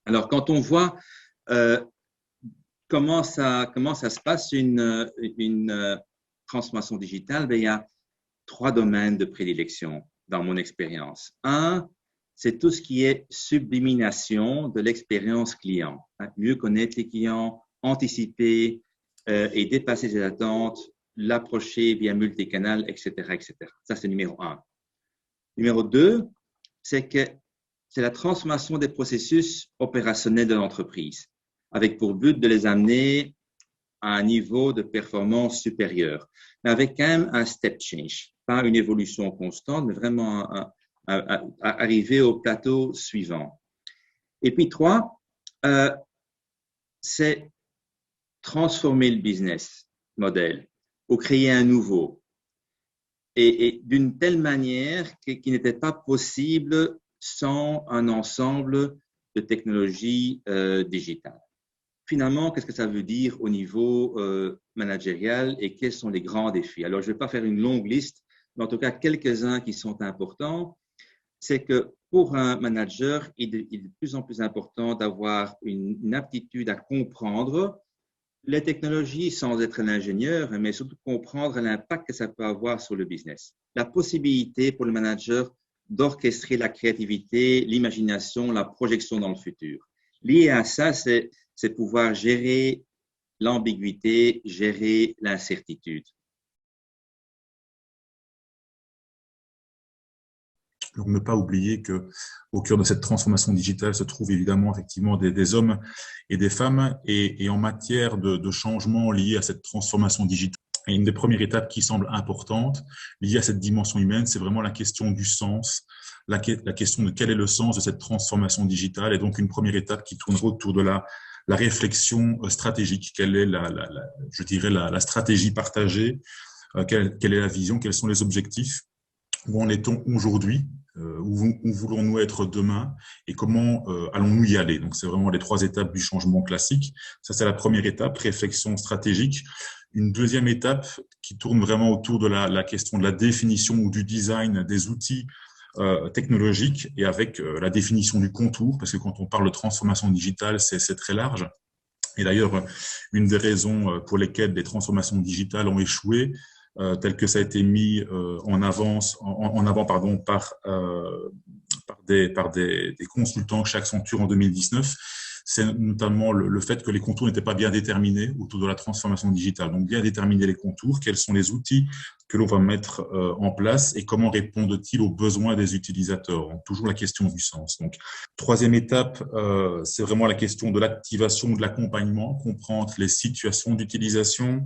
Alors, quand on voit euh, comment ça se passe, une transformation digitale, ben, il y a trois domaines de prédilection dans mon expérience. Un, c'est tout ce qui est sublimination de l'expérience client. Mieux connaître les clients, anticiper et dépasser ses attentes, l'approcher via multicanal, etc., etc. Ça, c'est numéro un. Numéro deux, c'est que c'est la transformation des processus opérationnels de l'entreprise, avec pour but de les amener à un niveau de performance supérieur, mais avec quand même un step change, pas une évolution constante, mais vraiment arriver au plateau suivant. Et puis trois, c'est transformer le business model ou créer un nouveau, et d'une telle manière qui n'était pas possible sans un ensemble de technologies digitales. Finalement, qu'est-ce que ça veut dire au niveau managérial et quels sont les grands défis? Alors, je ne vais pas faire une longue liste, mais en tout cas, quelques-uns qui sont importants. C'est que pour un manager, il est de plus en plus important d'avoir une aptitude à comprendre les technologies sans être un ingénieur, mais surtout comprendre l'impact que ça peut avoir sur le business. La possibilité pour le manager d'orchestrer la créativité, l'imagination, la projection dans le futur. Lié à ça, c'est pouvoir gérer l'ambiguïté, gérer l'incertitude. Donc, ne pas oublier qu'au cœur de cette transformation digitale se trouvent évidemment effectivement des hommes et des femmes. Et en matière de changement lié à cette transformation digitale, une des premières étapes qui semble importante liée à cette dimension humaine, c'est vraiment la question du sens, la question de quel est le sens de cette transformation digitale. Et donc, une première étape qui tournera autour de la réflexion stratégique. Quelle est je dirais, la stratégie partagée, quelle est la vision, quels sont les objectifs, où en est-on aujourd'hui, où voulons-nous être demain et comment allons-nous y aller. Donc, c'est vraiment les trois étapes du changement classique. Ça, c'est la première étape, réflexion stratégique. Une deuxième étape qui tourne vraiment autour de la question de la définition ou du design des outils technologiques et avec la définition du contour, parce que quand on parle de transformation digitale, c'est très large. Et d'ailleurs, une des raisons pour lesquelles les transformations digitales ont échoué, tel que ça a été mis en avant par des consultants chez Accenture en 2019, c'est notamment le fait que les contours n'étaient pas bien déterminés autour de la transformation digitale. Donc, bien déterminer les contours, quels sont les outils que l'on va mettre en place et comment répondent-ils aux besoins des utilisateurs. Donc, toujours la question du sens. Donc, troisième étape, c'est vraiment la question de l'activation, de l'accompagnement, comprendre les situations d'utilisation,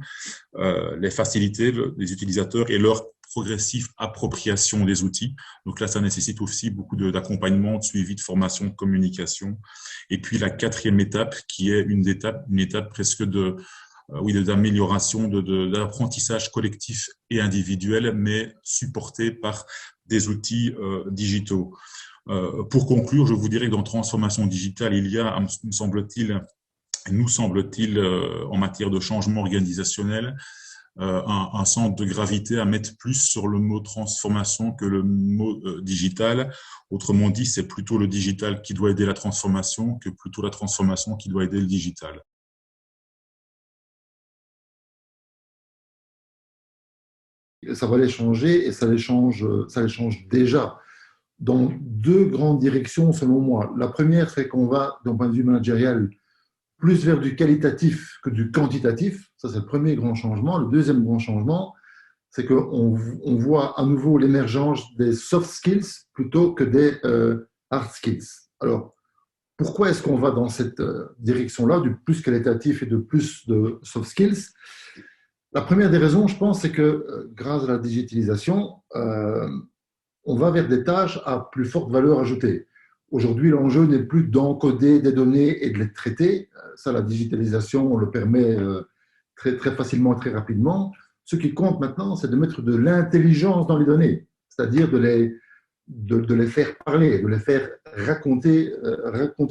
les facilités des utilisateurs et leur progressive appropriation des outils. Donc là, ça nécessite aussi beaucoup d'accompagnement, de suivi, de formation, de communication. Et puis la quatrième étape, qui est une étape presque d'amélioration, d'apprentissage collectif et individuel, mais supporté par des outils digitaux. Pour conclure, je vous dirais que dans transformation digitale, il y a, nous semble-t-il, en matière de changement organisationnel, un centre de gravité à mettre plus sur le mot transformation que le mot digital. Autrement dit, c'est plutôt le digital qui doit aider la transformation que plutôt la transformation qui doit aider le digital. Ça va les changer et ça les change déjà dans deux grandes directions selon moi. La première, c'est qu'on va, d'un point de vue managérial, plus vers du qualitatif que du quantitatif. Ça, c'est le premier grand changement. Le deuxième grand changement, c'est qu'on voit à nouveau l'émergence des soft skills plutôt que des hard skills. Alors, pourquoi est-ce qu'on va dans cette direction-là, du plus qualitatif et de plus de soft skills? La première des raisons, je pense, c'est que grâce à la digitalisation, on va vers des tâches à plus forte valeur ajoutée. Aujourd'hui, l'enjeu n'est plus d'encoder des données et de les traiter. Ça, la digitalisation, on le permet très, très facilement et très rapidement. Ce qui compte maintenant, c'est de mettre de l'intelligence dans les données, c'est-à-dire de les faire parler, de les faire raconter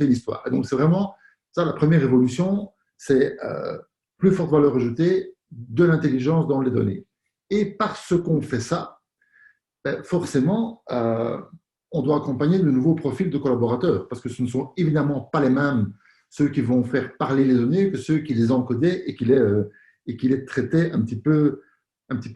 l'histoire. Et donc, c'est vraiment ça, la première évolution, c'est plus forte valeur ajoutée, de l'intelligence dans les données. Et parce qu'on fait ça, forcément, on doit accompagner de nouveaux profils de collaborateurs parce que ce ne sont évidemment pas les mêmes ceux qui vont faire parler les données que ceux qui les encodaient et qui les traitaient un petit peu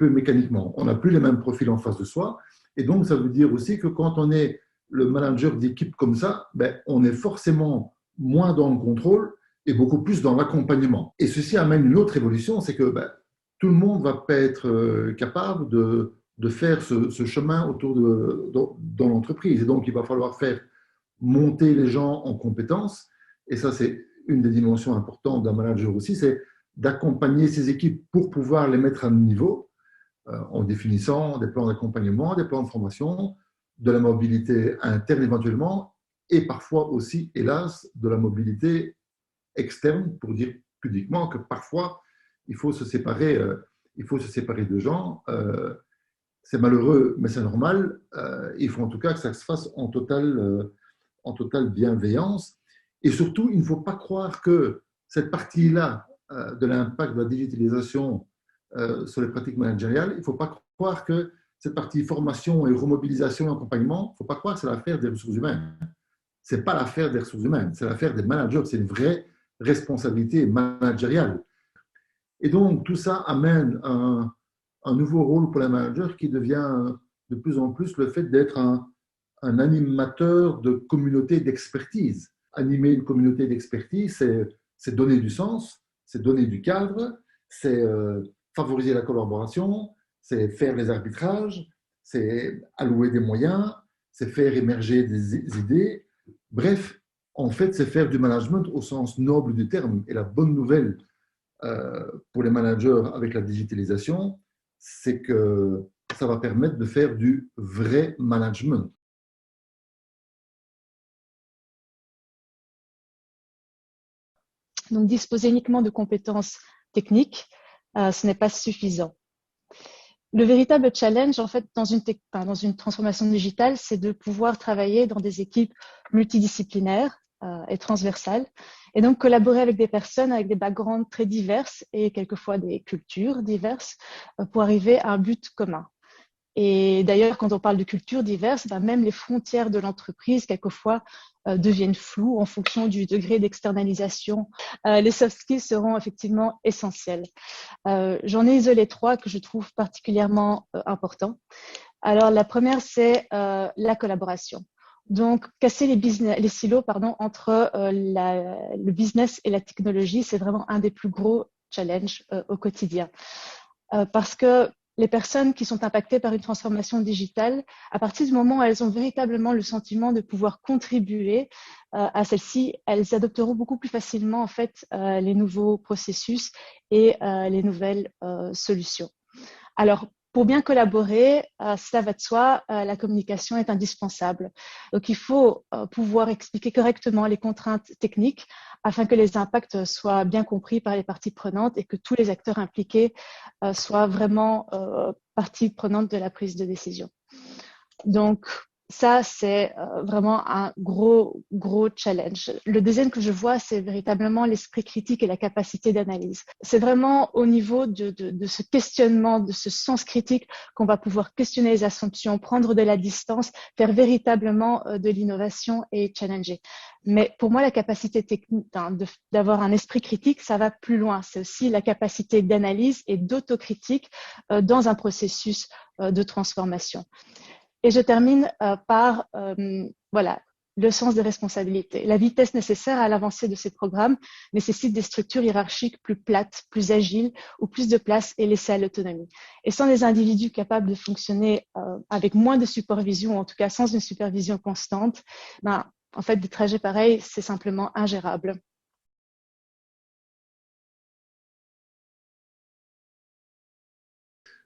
mécaniquement. On n'a plus les mêmes profils en face de soi. Et donc, ça veut dire aussi que quand on est le manager d'équipe comme ça, ben, on est forcément moins dans le contrôle et beaucoup plus dans l'accompagnement. Et ceci amène une autre évolution, c'est que ben, tout le monde ne va pas être capable de faire ce chemin dans l'entreprise. Et donc, il va falloir faire monter les gens en compétences. Et ça, c'est une des dimensions importantes d'un manager aussi, c'est d'accompagner ses équipes pour pouvoir les mettre à un niveau en définissant des plans d'accompagnement, des plans de formation, de la mobilité interne éventuellement, et parfois aussi, hélas, de la mobilité externe, pour dire pudiquement que parfois, il faut se séparer de gens. C'est malheureux, mais c'est normal. Il faut en tout cas que ça se fasse en totale bienveillance. Et surtout, il ne faut pas croire que cette partie-là de l'impact de la digitalisation sur les pratiques managériales, il ne faut pas croire que cette partie formation et remobilisation et accompagnement, il ne faut pas croire que c'est l'affaire des ressources humaines. Ce n'est pas l'affaire des ressources humaines, c'est l'affaire des managers. C'est une vraie responsabilité managériale. Et donc, tout ça amène un nouveau rôle pour les managers qui devient de plus en plus le fait d'être un animateur de communauté d'expertise. Animer une communauté d'expertise, c'est donner du sens, c'est donner du cadre, c'est favoriser la collaboration, c'est faire les arbitrages, c'est allouer des moyens, c'est faire émerger des idées. Bref, en fait, c'est faire du management au sens noble du terme. Et la bonne nouvelle pour les managers avec la digitalisation, c'est que ça va permettre de faire du vrai management. Donc, disposer uniquement de compétences techniques, ce n'est pas suffisant. Le véritable challenge, en fait, dans une transformation digitale, c'est de pouvoir travailler dans des équipes multidisciplinaires et transversales, et donc collaborer avec des personnes avec des backgrounds très divers et quelquefois des cultures diverses pour arriver à un but commun. Et d'ailleurs, quand on parle de cultures diverses, même les frontières de l'entreprise, quelquefois, deviennent floues en fonction du degré d'externalisation. Les soft skills seront effectivement essentiels. J'en ai isolé 3 que je trouve particulièrement importants. Alors, la première, c'est la collaboration. Donc, casser les silos entre le business et la technologie, c'est vraiment un des plus gros challenges au quotidien. Parce que les personnes qui sont impactées par une transformation digitale, à partir du moment où elles ont véritablement le sentiment de pouvoir contribuer à celle-ci, elles adopteront beaucoup plus facilement en fait les nouveaux processus et les nouvelles solutions. Alors, pour bien collaborer, cela va de soi, la communication est indispensable. Donc, il faut pouvoir expliquer correctement les contraintes techniques afin que les impacts soient bien compris par les parties prenantes et que tous les acteurs impliqués soient vraiment partie prenante de la prise de décision. Donc, ça, c'est vraiment un gros challenge. Le deuxième que je vois, c'est véritablement l'esprit critique et la capacité d'analyse. C'est vraiment au niveau de ce questionnement, de ce sens critique qu'on va pouvoir questionner les assumptions, prendre de la distance, faire véritablement de l'innovation et challenger. Mais pour moi, la capacité technique d'avoir un esprit critique, ça va plus loin. C'est aussi la capacité d'analyse et d'autocritique dans un processus de transformation. Et je termine par le sens des responsabilités. La vitesse nécessaire à l'avancée de ces programmes nécessite des structures hiérarchiques plus plates, plus agiles, où plus de place est laissée à l'autonomie. Et sans des individus capables de fonctionner avec moins de supervision, ou en tout cas sans une supervision constante, en fait, des trajets pareils, c'est simplement ingérable.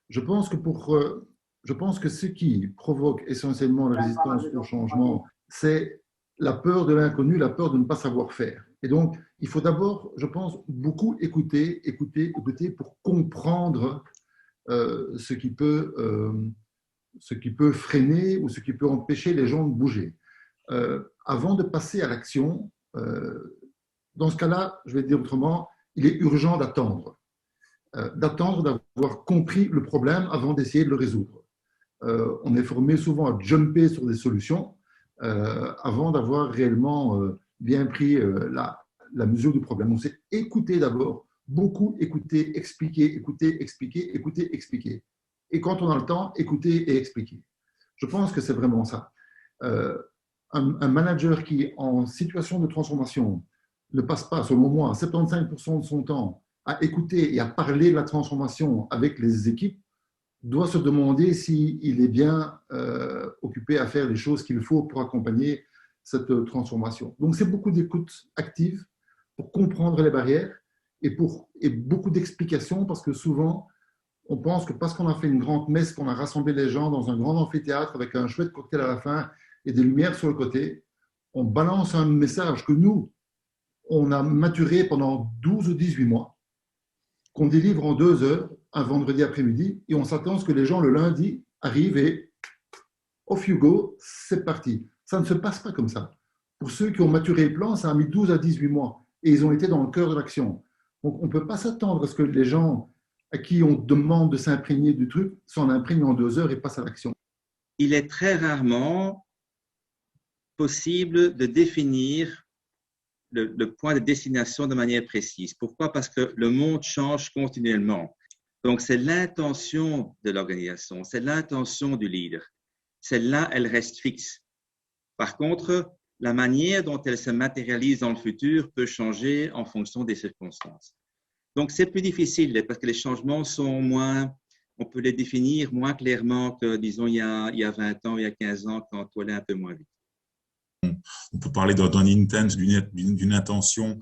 Je pense que ce qui provoque essentiellement la résistance au changement, c'est la peur de l'inconnu, la peur de ne pas savoir faire. Et donc, il faut d'abord, je pense, beaucoup écouter pour comprendre ce qui peut freiner ou ce qui peut empêcher les gens de bouger. Avant de passer à l'action, dans ce cas-là, je vais dire autrement, il est urgent d'attendre d'avoir compris le problème avant d'essayer de le résoudre. On est formé souvent à jumper sur des solutions avant d'avoir réellement bien pris la mesure du problème. On s'est écouté d'abord, beaucoup écouter, expliquer, écouter, expliquer, écouter, expliquer. Et quand on a le temps, écouter et expliquer. Je pense que c'est vraiment ça. Un manager qui, en situation de transformation, ne passe pas, selon moi, 75% de son temps à écouter et à parler de la transformation avec les équipes, doit se demander s'il est bien occupé à faire les choses qu'il faut pour accompagner cette transformation. Donc, c'est beaucoup d'écoute active pour comprendre les barrières et beaucoup d'explications, parce que souvent, on pense que parce qu'on a fait une grande messe, qu'on a rassemblé les gens dans un grand amphithéâtre avec un chouette cocktail à la fin et des lumières sur le côté, on balance un message que nous, on a maturé pendant 12 ou 18 mois, qu'on délivre en 2 heures, un vendredi après-midi, et on s'attend à ce que les gens, le lundi, arrivent et off you go, c'est parti. Ça ne se passe pas comme ça. Pour ceux qui ont maturé le plan, ça a mis 12 à 18 mois, et ils ont été dans le cœur de l'action. Donc, on ne peut pas s'attendre à ce que les gens à qui on demande de s'imprégner du truc s'en imprègnent en 2 heures et passent à l'action. Il est très rarement possible de définir le point de destination de manière précise. Pourquoi? Parce que le monde change continuellement. Donc, c'est l'intention de l'organisation, c'est l'intention du leader. Celle-là, elle reste fixe. Par contre, la manière dont elle se matérialise dans le futur peut changer en fonction des circonstances. Donc, c'est plus difficile parce que les changements sont moins, on peut les définir moins clairement que, disons, il y a 20 ans, il y a 15 ans, quand on allait un peu moins vite. On peut parler d'un intent, d'une intention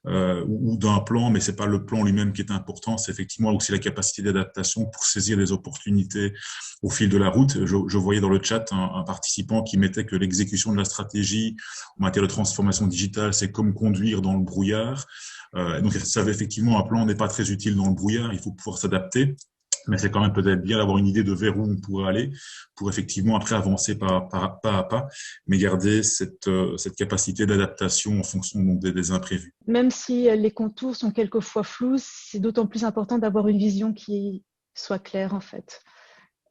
ou d'un plan, mais ce n'est pas le plan lui-même qui est important, c'est effectivement aussi la capacité d'adaptation pour saisir les opportunités au fil de la route. Je voyais dans le chat un participant qui mettait que l'exécution de la stratégie en matière de transformation digitale, c'est comme conduire dans le brouillard. Donc, ça, effectivement, un plan n'est pas très utile dans le brouillard, il faut pouvoir s'adapter. Mais c'est quand même peut-être bien d'avoir une idée de vers où on pourrait aller pour effectivement après avancer pas à pas, mais garder cette capacité d'adaptation en fonction donc, des imprévus. Même si les contours sont quelquefois flous, c'est d'autant plus important d'avoir une vision qui soit claire en fait.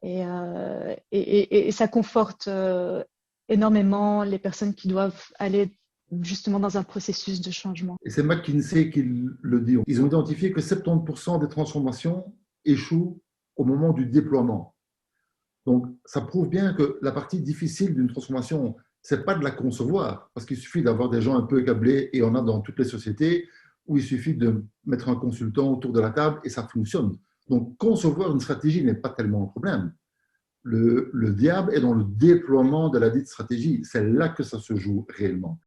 Et ça conforte énormément les personnes qui doivent aller justement dans un processus de changement. Et c'est McKinsey qui le dit. Ils ont identifié que 70% des transformations échouent au moment du déploiement. Donc, ça prouve bien que la partie difficile d'une transformation, ce n'est pas de la concevoir, parce qu'il suffit d'avoir des gens un peu câblés, et on a dans toutes les sociétés, où il suffit de mettre un consultant autour de la table et ça fonctionne. Donc, concevoir une stratégie n'est pas tellement un problème. Le diable est dans le déploiement de la dite stratégie. C'est là que ça se joue réellement.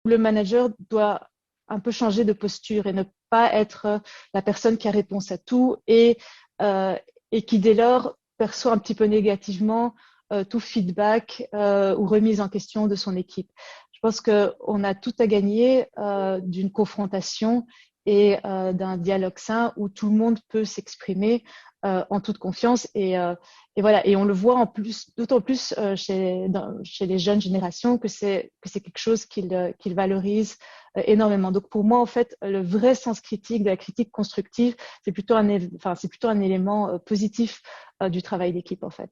Le manager doit un peu changer de posture et ne pas être la personne qui a réponse à tout et qui dès lors perçoit un petit peu négativement tout feedback ou remise en question de son équipe. Je pense qu'on a tout à gagner d'une confrontation et d'un dialogue sain où tout le monde peut s'exprimer en toute confiance et voilà. Et on le voit en plus, d'autant plus chez les jeunes générations que c'est quelque chose qu'ils valorisent énormément. Donc pour moi, en fait, le vrai sens critique, de la critique constructive, c'est plutôt un élément positif du travail d'équipe, en fait.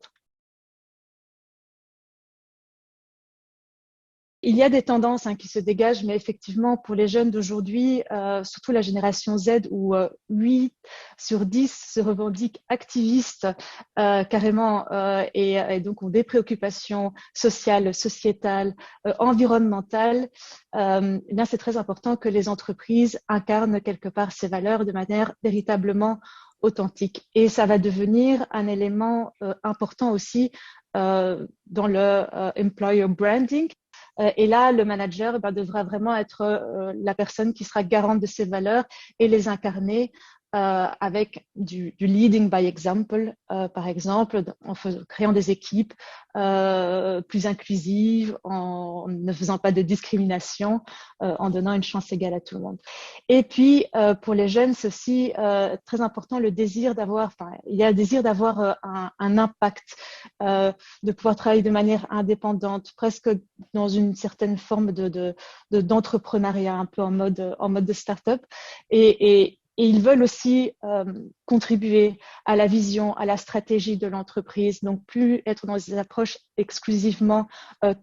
Il y a des tendances qui se dégagent, mais effectivement, pour les jeunes d'aujourd'hui, surtout la génération Z, où 8 sur 10 se revendiquent activistes carrément et donc ont des préoccupations sociales, sociétales, environnementales, eh bien, c'est très important que les entreprises incarnent quelque part ces valeurs de manière véritablement authentique. Et ça va devenir un élément important aussi dans le employer branding. Et là, le manager devra vraiment être la personne qui sera garante de ces valeurs et les incarner avec du leading by example, par exemple, en créant des équipes plus inclusives, en ne faisant pas de discrimination, en donnant une chance égale à tout le monde. Et puis, pour les jeunes, c'est aussi très important il y a le désir d'avoir un impact, de pouvoir travailler de manière indépendante, presque dans une certaine forme d'entrepreneuriat, un peu en mode de start-up. Et Et ils veulent aussi contribuer à la vision, à la stratégie de l'entreprise, donc plus être dans des approches exclusivement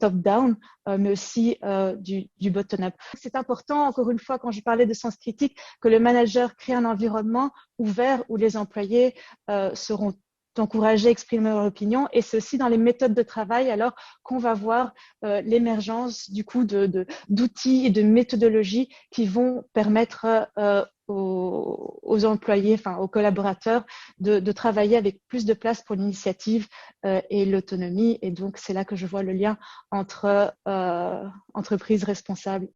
top-down, mais aussi du bottom-up. C'est important, encore une fois, quand je parlais de sens critique, que le manager crée un environnement ouvert où les employés seront encouragés à exprimer leur opinion, et c'est aussi dans les méthodes de travail alors qu'on va voir l'émergence du coup d'outils et de méthodologies qui vont permettre aux employés, enfin aux collaborateurs de travailler avec plus de place pour l'initiative et l'autonomie. Et donc c'est là que je vois le lien entre entreprise responsable